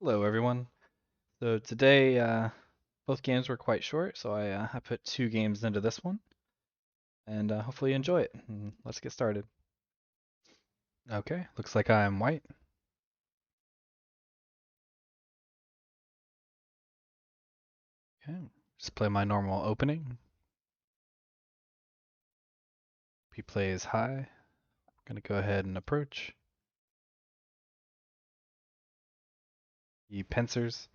Hello, everyone. So today, both games were quite short, so I put two games into this one, and hopefully you enjoy it. Let's get started. Okay, looks like I'm white. Okay, just play my normal opening. He plays high. I'm gonna go ahead and approach. He pincers.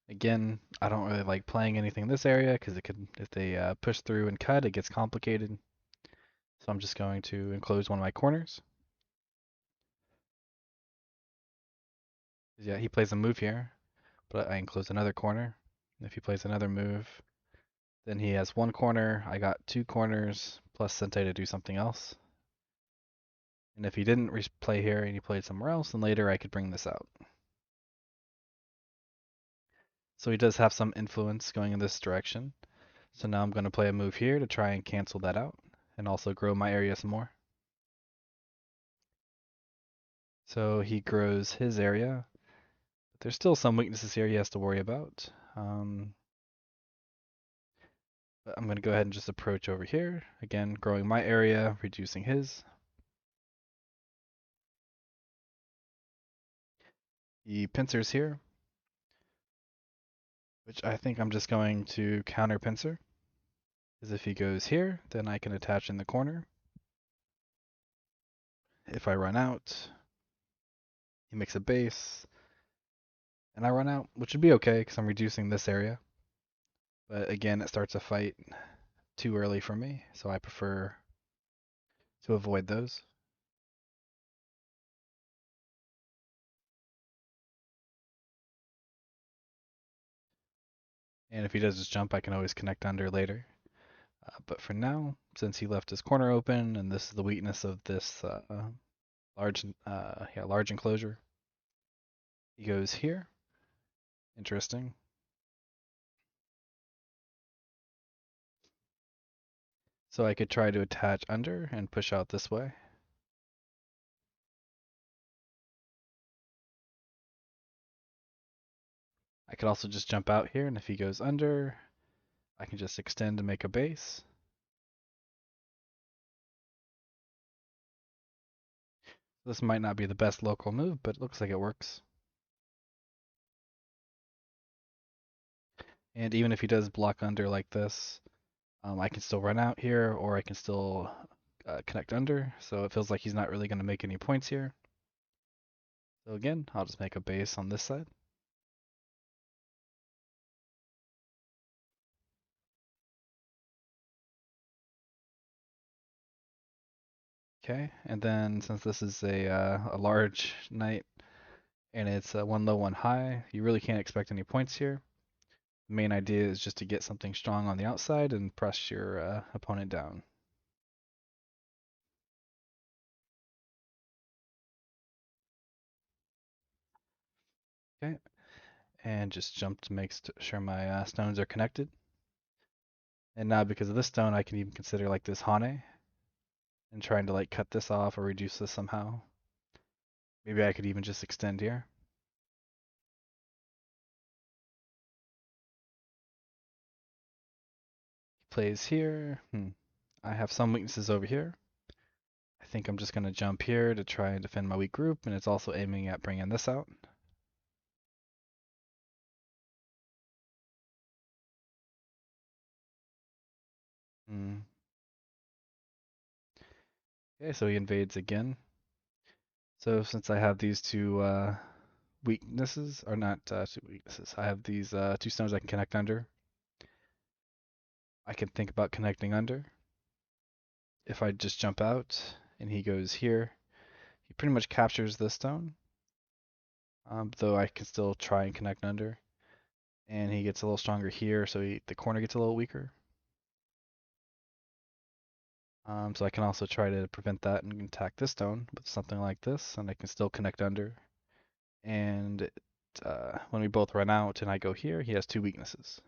Again, I don't really like playing anything in this area because it could, if they push through and cut, it gets complicated. So I'm just going to enclose one of my corners. Yeah, he plays a move here, but I enclose another corner. If he plays another move, then he has one corner. I got two corners plus Sente to do something else. And if he didn't play here and he played somewhere else, then later I could bring this out. So he does have some influence going in this direction. So now I'm going to play a move here to try and cancel that out and also grow my area some more. So he grows his area, but there's still some weaknesses here he has to worry about. But I'm going to go ahead and just approach over here. Again, growing my area, reducing his. He pincers here, which I think I'm just going to counter pincer. Because if he goes here, then I can attach in the corner. If I run out, he makes a base, and I run out, which would be okay because I'm reducing this area. But again, it starts a fight too early for me, so I prefer to avoid those. And if he does just jump, I can always connect under later. But for now, since he left his corner open, and this is the weakness of this large enclosure, he goes here. Interesting. So I could try to attach under and push out this way. I could also just jump out here, and if he goes under, I can just extend to make a base. This might not be the best local move, but it looks like it works. And even if he does block under like this, I can still run out here, or I can still connect under. So it feels like he's not really going to make any points here. So again, I'll just make a base on this side. Okay, and then since this is a large knight and it's one low, one high, you really can't expect any points here. The main idea is just to get something strong on the outside and press your opponent down. Okay, and just jump to make sure my stones are connected. And now because of this stone, I can even consider like this Hane and trying to like cut this off or reduce this somehow. Maybe I could even just extend here. He plays here. I have some weaknesses over here. I think I'm just going to jump here to try and defend my weak group, and it's also aiming at bringing this out. Hmm. Okay, so he invades again. So since I have these two weaknesses, or not two weaknesses, I have these two stones I can connect under. I can think about connecting under. If I just jump out and he goes here, he pretty much captures this stone. Though I can still try and connect under. And he gets a little stronger here, so the corner gets a little weaker. So I can also try to prevent that and attack this stone with something like this, and I can still connect under. And when we both run out and I go here, he has two weaknesses.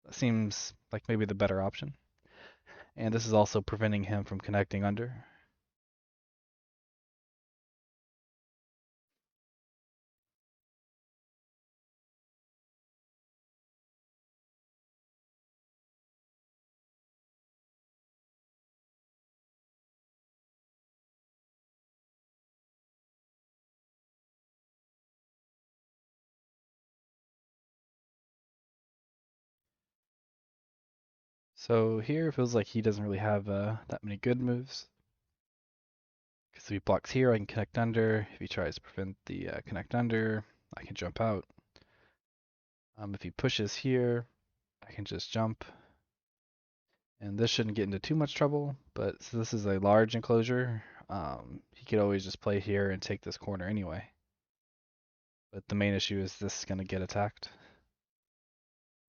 That seems like maybe the better option. And this is also preventing him from connecting under. So here it feels like he doesn't really have that many good moves. Because if he blocks here, I can connect under. If he tries to prevent the connect under, I can jump out. If he pushes here, I can just jump. And this shouldn't get into too much trouble, but since this is a large enclosure, he could always just play here and take this corner anyway. But the main issue is this is going to get attacked.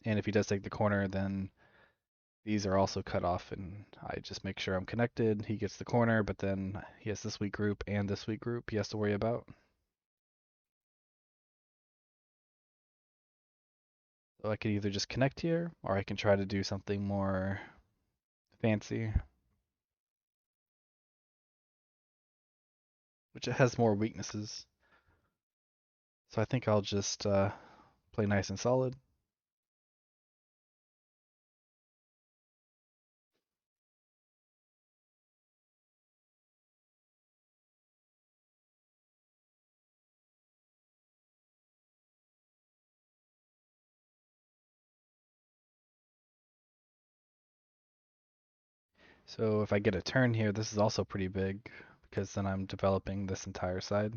And if he does take the corner, then these are also cut off, and I just make sure I'm connected. He gets the corner, but then he has this weak group and this weak group he has to worry about. So I could either just connect here, or I can try to do something more fancy, which it has more weaknesses. So I think I'll just play nice and solid. So if I get a turn here, this is also pretty big, because then I'm developing this entire side.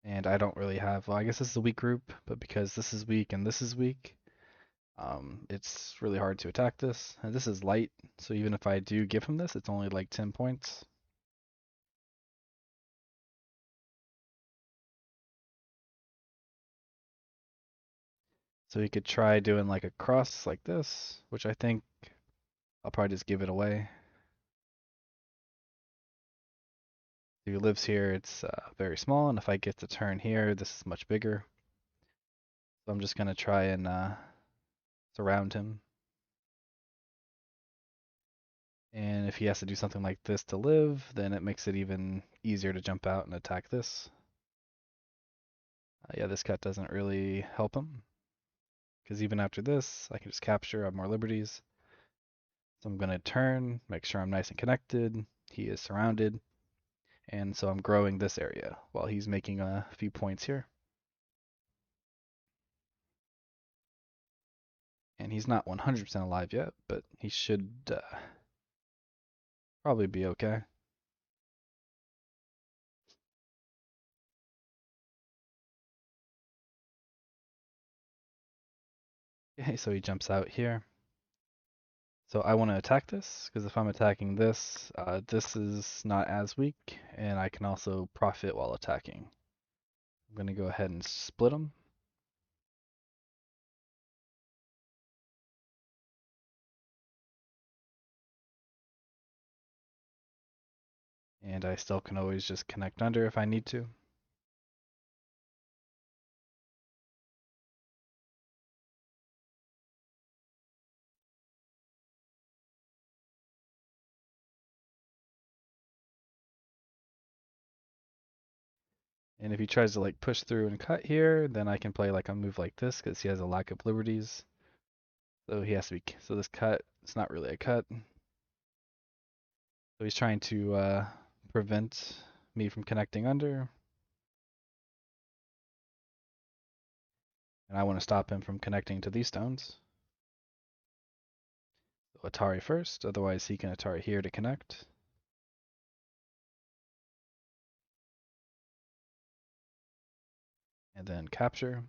And I don't really have, well, I guess this is a weak group, but because this is weak and this is weak, it's really hard to attack this. And this is light, so even if I do give him this, it's only like 10 points. So he could try doing like a cross like this, which I think I'll probably just give it away. If he lives here, it's very small, and if I get to turn here, this is much bigger. So I'm just going to try and surround him. And if he has to do something like this to live, then it makes it even easier to jump out and attack this. Yeah, this cut doesn't really help him, because even after this, I can just capture, I have more liberties. So I'm going to turn, make sure I'm nice and connected. He is surrounded, and so I'm growing this area while he's making a few points here. And he's not 100% alive yet, but he should probably be okay. Okay, so he jumps out here. So I want to attack this, because if I'm attacking this, this is not as weak, and I can also profit while attacking. I'm going to go ahead and split them. And I still can always just connect under if I need to. And if he tries to like push through and cut here, then I can play like a move like this because he has a lack of liberties. So he has to be, so this cut, it's not really a cut. So he's trying to prevent me from connecting under. And I want to stop him from connecting to these stones. So Atari first, otherwise he can Atari here to connect. And then capture.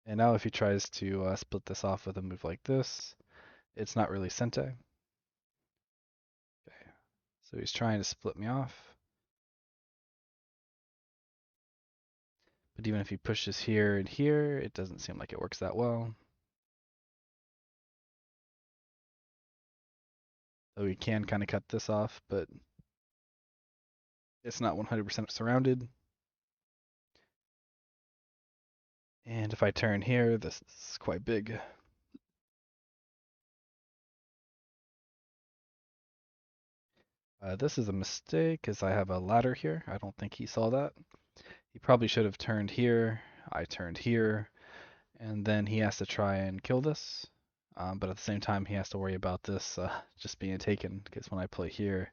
And now if he tries to split this off with a move like this, it's not really Sente. Okay. So he's trying to split me off. But even if he pushes here and here, it doesn't seem like it works that well. So we can kind of cut this off, but it's not 100% surrounded. And if I turn here, this is quite big. This is a mistake because I have a ladder here. I don't think he saw that. He probably should have turned here. I turned here. And then he has to try and kill this. But at the same time, he has to worry about this just being taken because when I play here,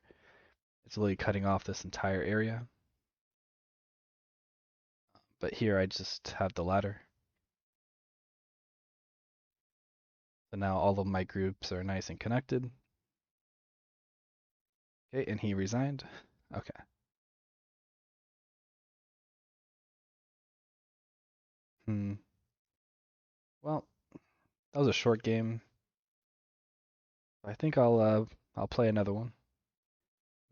it's really cutting off this entire area. But here I just have the ladder. So now all of my groups are nice and connected. Okay, and he resigned. Okay. Hmm. Well, that was a short game. I think I'll play another one.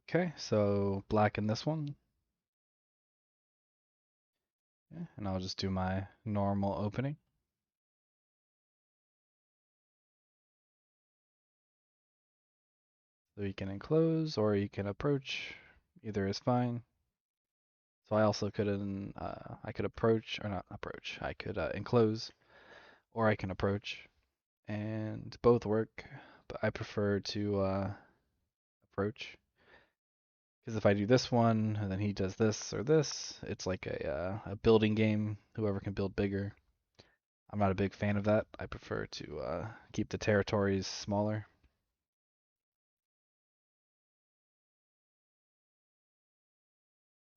Okay, so black in this one. Yeah, and I'll just do my normal opening. So you can enclose or you can approach. Either is fine. So I also could I could approach or not approach. I could enclose or I can approach, and both work. But I prefer to approach because if I do this one and then he does this or this, it's like a building game. Whoever can build bigger. I'm not a big fan of that. I prefer to keep the territories smaller.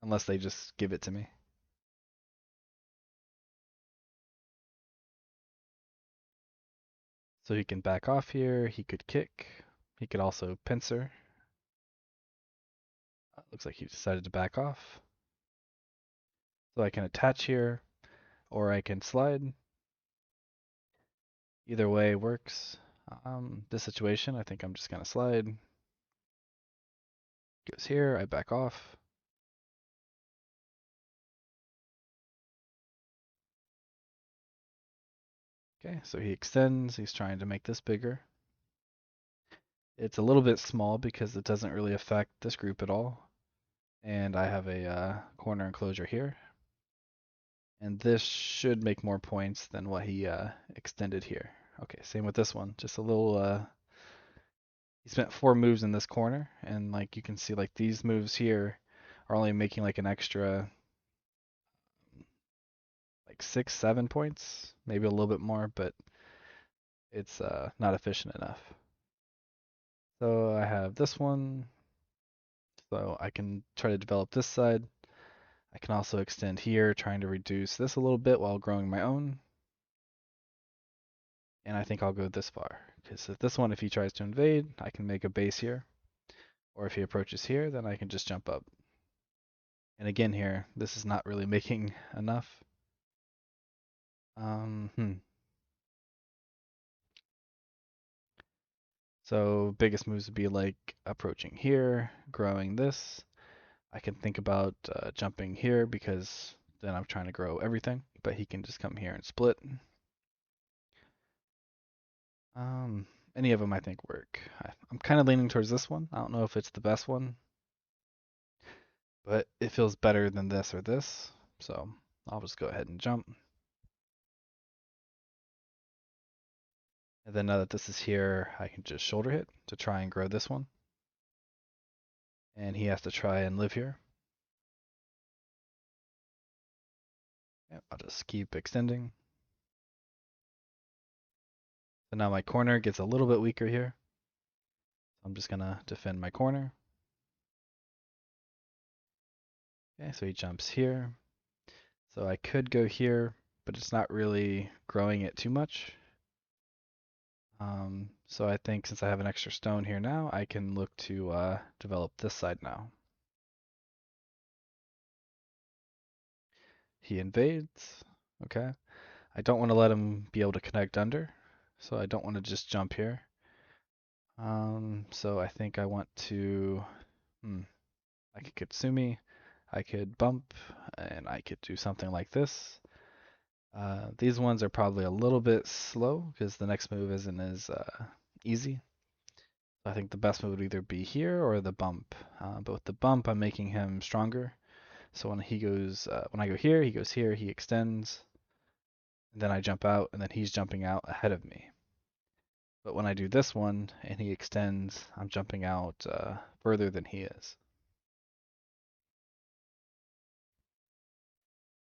Unless they just give it to me. So he can back off here, he could kick, he could also pincer. Looks like he decided to back off. So I can attach here, or I can slide. Either way works. This situation, I think I'm just gonna slide. Goes here, I back off. Okay, so he extends, he's trying to make this bigger. It's a little bit small because it doesn't really affect this group at all. And I have a corner enclosure here. And this should make more points than what he extended here. Okay, same with this one. Just a little, he spent 4 moves in this corner, and like you can see, like these moves here are only making like an extra, like 6, 7 points, maybe a little bit more, but it's not efficient enough. So I have this one, so I can try to develop this side. I can also extend here, trying to reduce this a little bit while growing my own. And I think I'll go this far, because if this one, if he tries to invade, I can make a base here. Or if he approaches here, then I can just jump up. And again here, this is not really making enough. Hmm. So biggest moves would be like approaching here, growing this. I can think about jumping here because then I'm trying to grow everything, but he can just come here and split. Um, any of them I think work. I'm kind of leaning towards this one. I don't know if it's the best one, but it feels better than this or this. So I'll just go ahead and jump. And then now that this is here, I can just shoulder hit to try and grow this one. And he has to try and live here. Yep, I'll just keep extending. So now my corner gets a little bit weaker here. I'm just gonna defend my corner. Okay, so he jumps here. So I could go here, but it's not really growing it too much. So I think since I have an extra stone here now, I can look to develop this side now. He invades. Okay. I don't want to let him be able to connect under, so I don't want to just jump here. So I think I want to, I could Kitsumi, I could bump, and I could do something like this. These ones are probably a little bit slow because the next move isn't as easy. I think the best move would either be here or the bump. But with the bump, I'm making him stronger. So when he goes, when I go here, he goes here, he extends, and then I jump out, and then he's jumping out ahead of me. But when I do this one and he extends, I'm jumping out further than he is.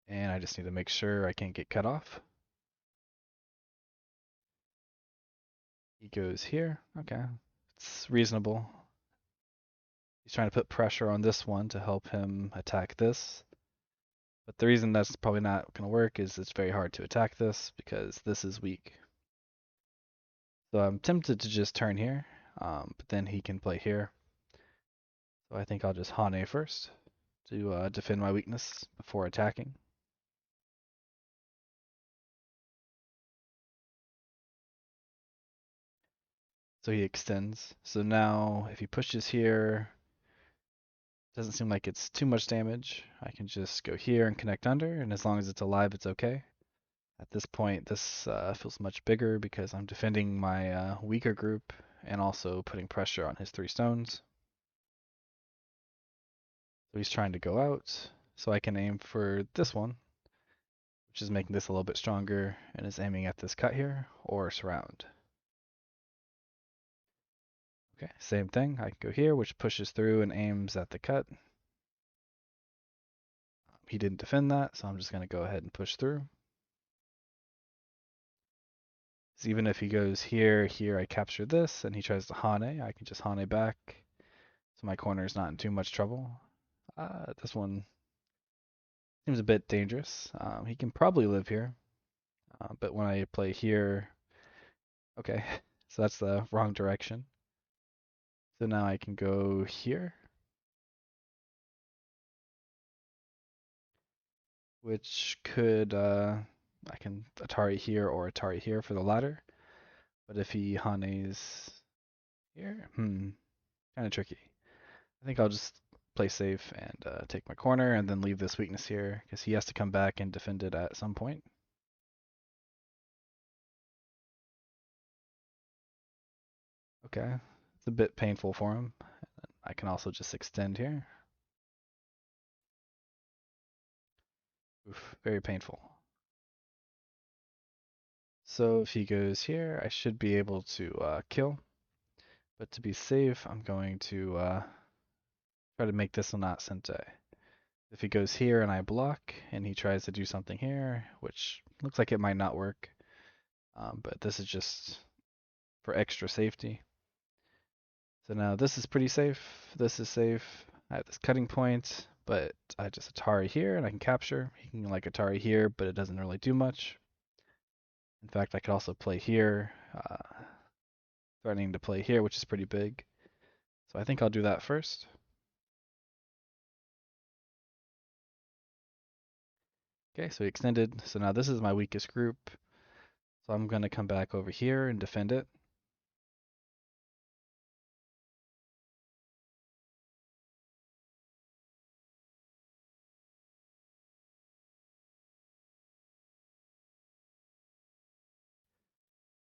And I just need to make sure I can't get cut off. He goes here. Okay. It's reasonable. He's trying to put pressure on this one to help him attack this. But the reason that's probably not going to work is it's very hard to attack this because this is weak. So I'm tempted to just turn here, but then he can play here. So I think I'll just Hane first to defend my weakness before attacking. So he extends. So now if he pushes here, doesn't seem like it's too much damage. I can just go here and connect under, and as long as it's alive, it's okay. At this point, this feels much bigger because I'm defending my weaker group and also putting pressure on his 3 stones. So he's trying to go out, so I can aim for this one, which is making this a little bit stronger, and is aiming at this cut here, or surround. Okay, same thing. I can go here, which pushes through and aims at the cut. He didn't defend that, so I'm just going to go ahead and push through. So even if he goes here, here, I capture this, and he tries to Hane, I can just Hane back, so my corner is not in too much trouble. This one seems a bit dangerous. He can probably live here, but when I play here, okay, so that's the wrong direction. So now I can go here, which could, I can Atari here or Atari here for the ladder. But if he Hanes here, kind of tricky. I think I'll just play safe and take my corner and then leave this weakness here because he has to come back and defend it at some point. Okay, it's a bit painful for him. I can also just extend here. Oof, very painful. So if he goes here, I should be able to kill. But to be safe, I'm going to try to make this one not Sente. If he goes here and I block, and he tries to do something here, which looks like it might not work, but this is just for extra safety. So now this is pretty safe. This is safe. I have this cutting point, but I just Atari here and I can capture. He can like Atari here, but it doesn't really do much. In fact, I could also play here, threatening to play here, which is pretty big. So I think I'll do that first. Okay, so he extended. So now this is my weakest group. So I'm going to come back over here and defend it.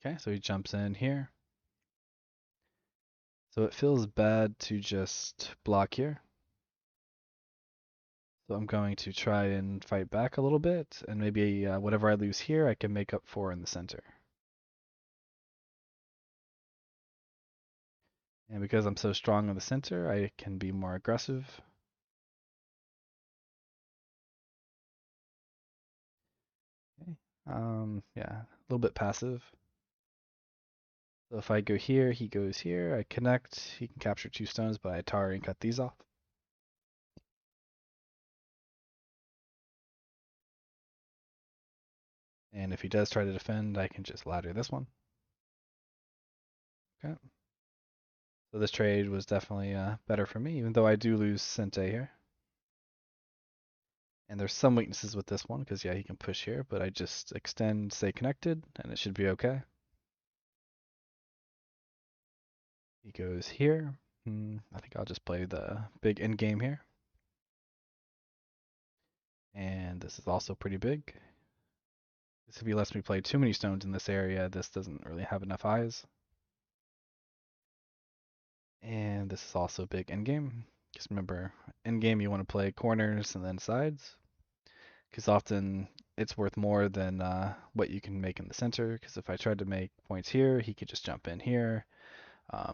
Okay, so he jumps in here. So it feels bad to just block here. So I'm going to try and fight back a little bit, and maybe whatever I lose here, I can make up for in the center. And because I'm so strong in the center, I can be more aggressive. Okay. Yeah, a little bit passive. So if I go here, he goes here, I connect, he can capture 2 stones, but I Atari and cut these off. And if he does try to defend, I can just ladder this one. Okay. So this trade was definitely better for me, even though I do lose Sente here. And there's some weaknesses with this one, because yeah, he can push here, but I just extend, stay connected, and it should be okay. He goes here. I think I'll just play the big end game here. And this is also pretty big. If he lets me play too many stones in this area, this doesn't really have enough eyes. And this is also big endgame. Just remember, endgame you want to play corners and then sides. Because often it's worth more than what you can make in the center. Because if I tried to make points here, he could just jump in here.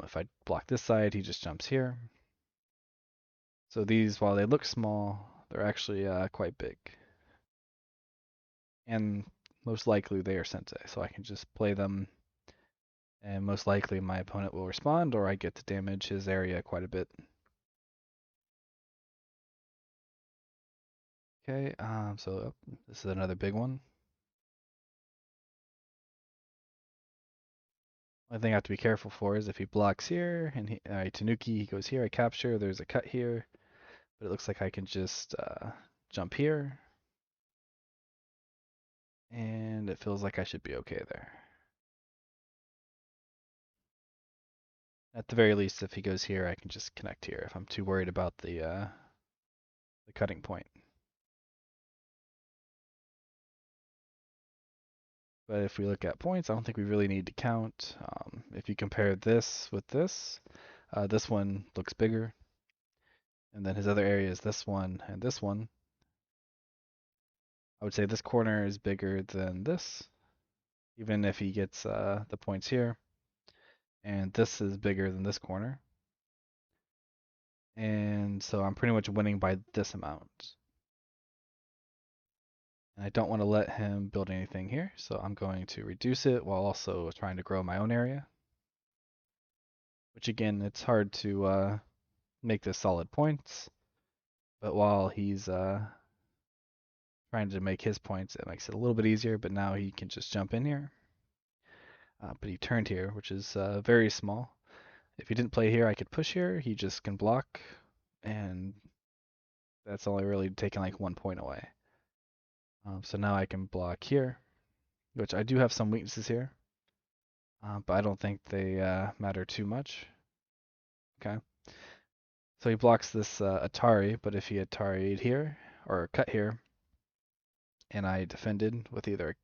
If I block this side, he just jumps here. So these, while they look small, they're actually quite big. And most likely they are sensei, so I can just play them, and most likely my opponent will respond, or I get to damage his area quite a bit. Okay, so this is another big one. One thing I have to be careful for is if he blocks here and I Tanuki, he goes here, I capture, there's a cut here, but it looks like I can just jump here, and it feels like I should be okay there. At the very least, if he goes here, I can just connect here if I'm too worried about the cutting point. But if we look at points, I don't think we really need to count. If you compare this with this one looks bigger, and then his other area is this one and this one. I would say this corner is bigger than this, even if he gets the points here. And this is bigger than this corner. And so I'm pretty much winning by this amount. And I don't want to let him build anything here, so I'm going to reduce it while also trying to grow my own area. Which again, it's hard to make this solid points, but while he's trying to make his points, it makes it a little bit easier, but now he can just jump in here. But he turned here, which is very small. If he didn't play here, I could push here. He just can block, and that's only really taking like 1 point away. So now I can block here, which I do have some weaknesses here, but I don't think they matter too much. Okay. So he blocks this Atari, but if he Atari'd here, or cut here, and I defended with either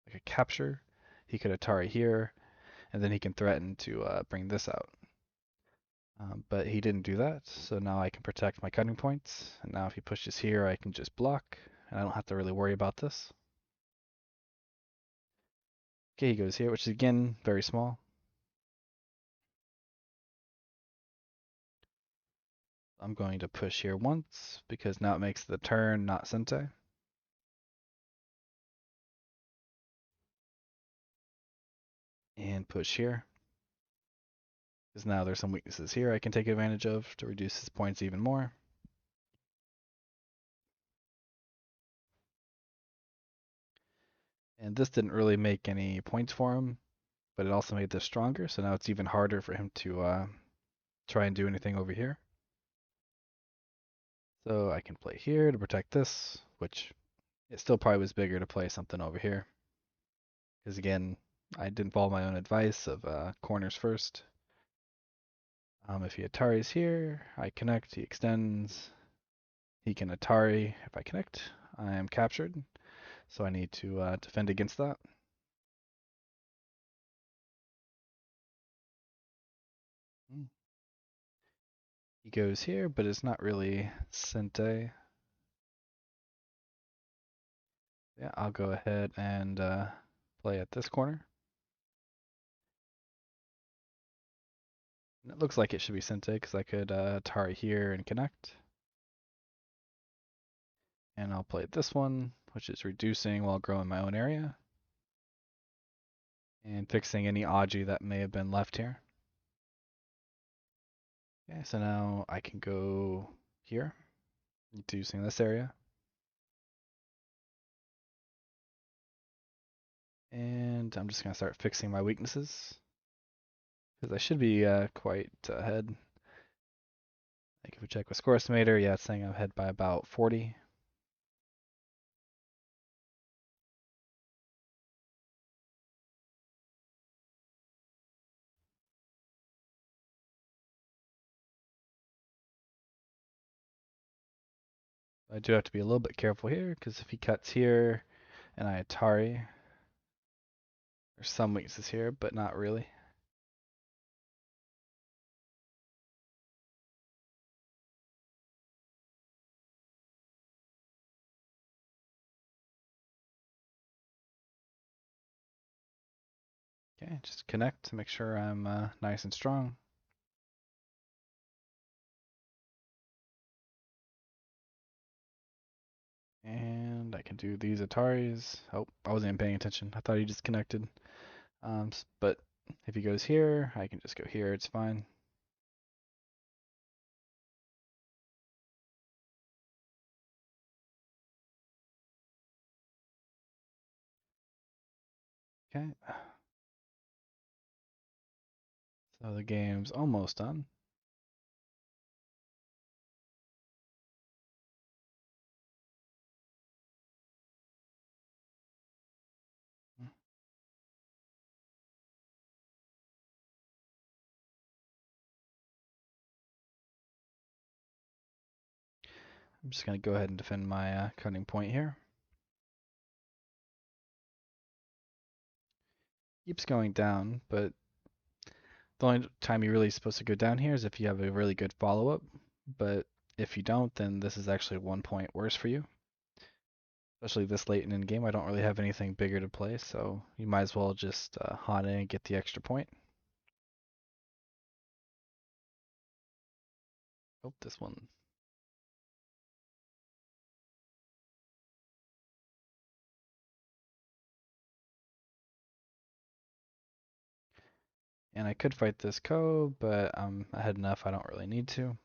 like a capture, he could Atari here, and then he can threaten to bring this out. But he didn't do that, so now I can protect my cutting points. And now if he pushes here, I can just block, and I don't have to really worry about this. Okay, he goes here, which is again very small. I'm going to push here once, because now it makes the turn not Sente. And push here, because now there's some weaknesses here I can take advantage of to reduce his points even more. And this didn't really make any points for him, but it also made this stronger, so now it's even harder for him to try and do anything over here. So I can play here to protect this, which it still probably was bigger to play something over here. Because again, I didn't follow my own advice of corners first. If he Ataris here, I connect, he extends. He can Atari. If I connect, I am captured. So I need to defend against that. He goes here, but it's not really Sente. Yeah, I'll go ahead and play at this corner. And it looks like it should be Sente because I could Atari here and connect. And I'll play this one, which is reducing while growing my own area. And fixing any Aji that may have been left here. Okay, so now I can go here, reducing this area. And I'm just going to start fixing my weaknesses. Because I should be quite ahead. Like if we check with Score Estimator, yeah, it's saying I'm ahead by about 40. I do have to be a little bit careful here, because if he cuts here and I Atari, there's some weaknesses here, but not really. Okay, just connect to make sure I'm nice and strong. And I can do these Ataris. Oh, I wasn't even paying attention. I thought he just connected. But if he goes here, I can just go here. It's fine. Okay. Oh, the game's almost done. I'm just going to go ahead and defend my cutting point here. Keeps going down, but the only time you're really supposed to go down here is if you have a really good follow-up. But if you don't, then this is actually 1 point worse for you. Especially this late in the game, I don't really have anything bigger to play, so you might as well just haunt in and get the extra point. Oh, this one. And I could fight this Ko, but I'm ahead enough, I don't really need to.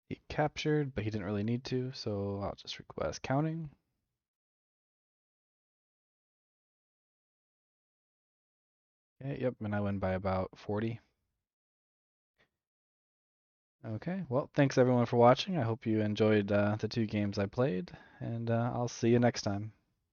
He captured, but he didn't really need to, so I'll just request counting. Okay, yep, and I win by about 40. Okay, well, thanks everyone for watching. I hope you enjoyed the two games I played, and I'll see you next time.